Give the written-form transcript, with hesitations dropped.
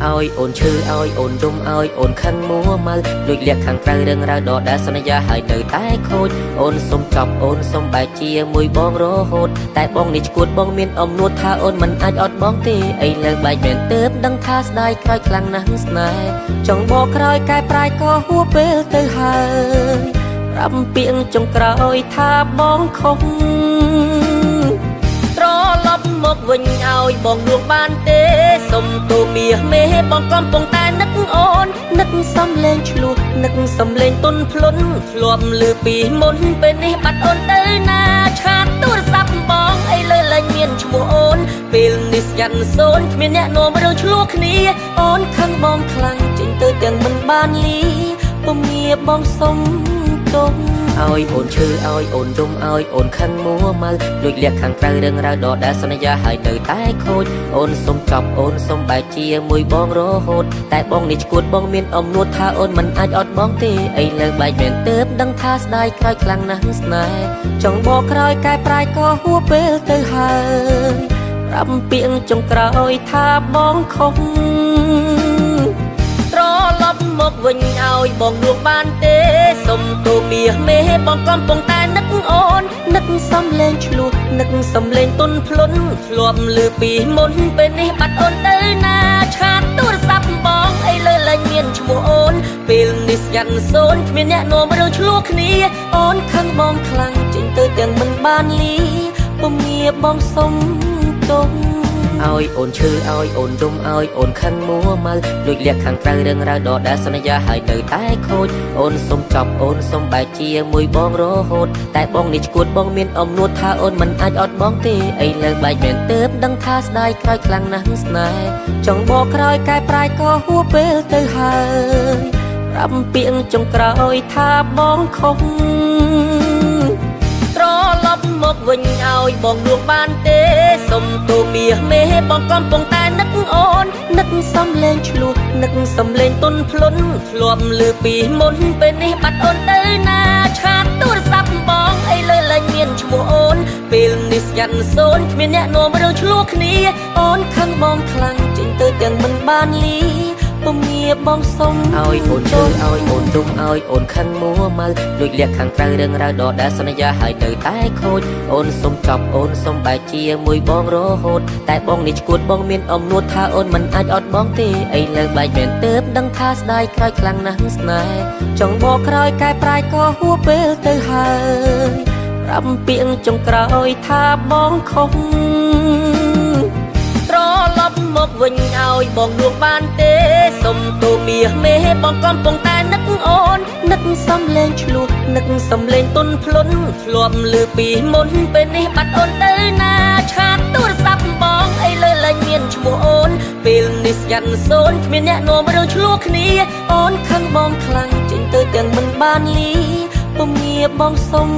ឲ្យអូនឈឺឲ្យអូនរំឲ្យអូនខឹងមួម៉ៅលួចលាក់ខាងក្រៅរឿងរ៉ាវដដែលសន្យាហើយនៅតែខូចអូនសុំចប់អូនសុំបែកជាមួយបងរហូតតែបងនេះឈួតបងមានអំនួតថាអូនមិនអាចអត់បងទេឥឡូវបែកមែនទើបដឹងថាស្ដាយក្រោយខ្លាំងណាស់ស្នេហ៍ចង់បកក្រោយកែប្រែក៏ហួពេលទៅហើយប្រាប់ពាក្យចុងក្រោយថាបងខុសត្រឡប់មកវិញឲ្យបងលួងបានទេសុំទូមាសមេបងកំពុងតែនឹកអូននឹកសំលេងឆ្លោះនឹកសំលេងទុនភ្លុនធ្លាប់លឺពីមុនពេលនេះបាត់អូនទៅណាឆាតទូរស័ព្ទបងអីលើលែងមានឈ្មោះអូនពេលនេះស្ងាត់សូនគ្មានអ្នកនាំរឿងឆ្លោះគ្នាអូនខឹងបងខ្លាំងចេញទៅទាំងមិនបានលីពុំងារបងសុំទុំឲ្យអូនឈឺឲ្យអូនរំឲ្យអូនខឹងមួម៉ៅលួចលាក់ខាងក្រៅរឿងរ៉ាវដដែលសន្យាហើយនៅតែខូចអូនសុំចប់អូនសុំបែកជាមួយបងរហូតតែបងនេះឈួតបងមានអំនួតថាអូនមិនអាចអត់បងទេឥឡូវបែកមែនទើបដឹងថាស្ដាយក្រោយខ្លាំងណាស់ស្នេហ៍ចង់បកក្រោយកែប្រែក៏ហួពេលទៅហើយប្រាប់ពាក្យចុងក្រោយថាបងខុសត្រឡប់មកវិញឲ្យបងលួងបានទេសុំទូមាសមេបងកំពុងតែនឹកអូននឹកសំលេងឆ្លោះនឹកសំលេងទុនភ្លុនធ្លាប់លឺពីមុនពេលនេះបាត់អូនទៅណាឆាតទូរស័ព្ទបងអីលើលែងមានឈ្មោះអូនពេលនេះស្ងាត់សូនគ្មានអ្នកនាំរឿងឆ្លោះគ្នាអូនខឹងបងខ្លាំងចេញទៅទាំងមិនបានលីពុំងារបងសុំទុំឲ្យអូនឈឺឲ្យអូនរំឲ្យអូនខឹងមួម៉ៅលួចលាក់ខាងក្រៅរឿងរ៉ាវដដែលសន្យាហើយនៅតែខូចអូនសុំចប់អូនសុំបែកជាមួយបងរហូតតែបងនេះឈួតបងមានអំនួតថាអូនមិនអាចអត់បងទេឥឡូវបែកមែនទើបដឹងថាស្ដាយក្រោយខ្លាំងណាស់ស្នេហ៍ចង់បកក្រោយកែប្រែក៏ហួពេលទៅហើយប្រាប់ពាក្យចុងក្រោយថាបងខុសត្រឡប់មកវិញឲ្យបងលួងបានទេសុំទូមាសមេបងកំពុងតែនឹកអូននឹកសំលេងឆ្លោះនឹកសំលេងទុនភ្លុនធ្លាប់លឺពីមុនពេលនេះបាត់អូនទៅណាឆាតទូរស័ព្ទបងអីលើលែងមានឈ្មោះអូនពេលនេះស្ងាត់សូនគ្មានអ្នកនាំរឿងឆ្លោះគ្នាអូនខឹងបងខ្លាំងចេញទៅទាំងមិនបានលីពុំងារបងសុំឲ្យអូនឈឺឲ្យអូនរំឲ្យអូនខឹងមួម៉ៅលួចលាក់ខាងក្រៅរឿងរ៉ាវដដែលសន្យាហើយនៅតែខូចអូនសុំចប់អូនសុំបែកជាមួយបងរហូតតែបងនេះឈួតបងមានអំនួតថាអូនមិនអាចអត់បងទេឥឡូវបែកមែនទើបដឹងថាស្ដាយក្រោយខ្លាំងណាស់ស្នេហ៍ចង់បកក្រោយកែប្រែក៏ហួពេលទៅហើយប្រាប់ពាក្យចុងក្រោយថាបងខុសត្រឡប់មកវិញឲ្យបងលួងបានទេសុំទូមាសមេបងកំពុងតែនឹកអូននឹកសំលេងឆ្លោះនឹកសំលេងទុនភ្លុនធ្លាប់លឺពីមុនពេលនេះបាត់អូនទៅណាឆាតទូរស័ព្ទបងអីលើលែងមានឈ្មោះអូនពេលនេះស្ងាត់សូនគ្មានអ្នកនាំរឿងឆ្លោះគ្នាអូនខឹងបងខ្លាំងចេញទៅទាំងមិនបានលីពុំងារបងសុំ